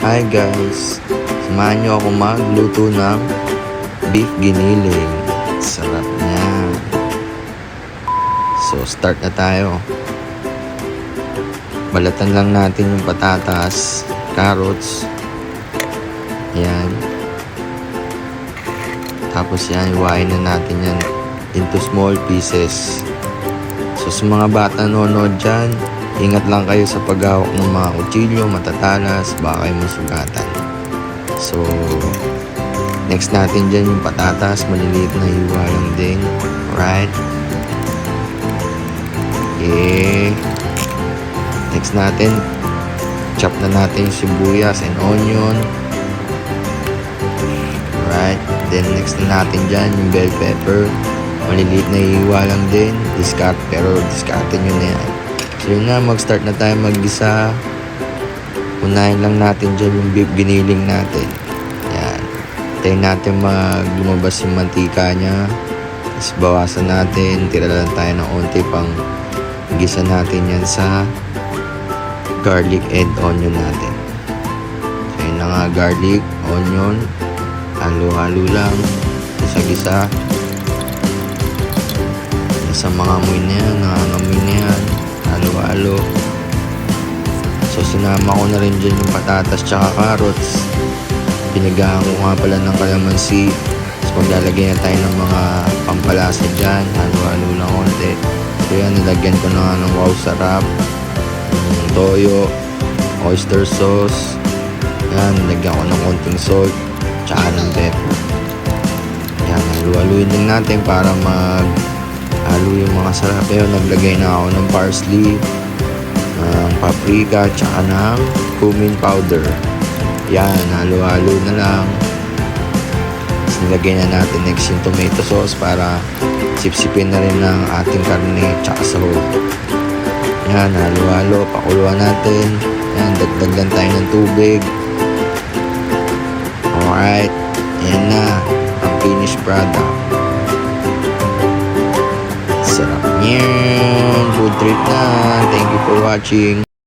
Hi guys, samahan nyo ako magluto ng beef giniling. Sarap niya. So start na tayo. Balatan lang natin yung patatas, carrots. Yan. Tapos yan, iwain na natin yan into small pieces. So sa mga bata nanonood dyan, ingat lang kayo sa paghawak ng mga kutsilyo, matatalas, baka kayo masugatan. So, next natin dyan yung patatas, maliliit na hiwa lang din. Alright? Okay. Next natin, chop na natin yung sibuyas and onion. Alright? Then next na natin dyan yung bell pepper. Maliliit na hiwa lang din. Pero discarte nyo na yan. So yun na, mag-start na tayo mag-gisa. Unahin lang natin dyan yung beef giniling natin. Yan. Tayo natin lumabas yung mantika nya. Tapos bawasan natin. Tira lang tayo ng onti pang gisa natin yan sa garlic and onion natin. So yun na nga, garlic, onion. Halo-halo lang. Gisa-gisa. Sa mga amoy na yan, nangangamoy na yan. Halo-halo. So sinama ko na rin dyan yung patatas tsaka carrots. Pinagahan ko nga pala ng kalamansi. So maglalagay na tayo ng mga pampalasa dyan. Halo-halo lang konti. So yan, nilagyan ko na ng wow sarap. Toyo, oyster sauce. Yan, nilagyan ko ng konting salt tsaka ng pepper. Yan, halo-haluin din natin para halo yung mga sarap. Ayun, naglagay na ako ng parsley, ng paprika, tsaka ng cumin powder. Yan, halo-halo na lang. Tapos nilagay na natin next yung tomato sauce para sipsipin na rin ng ating karne tsaka sahog. Yan, halo-halo, pakuluan natin. Yan, dagdagan tayo ng tubig. Alright, yan na ang finished product. Sarap niyan. Food trip na. Thank you for watching.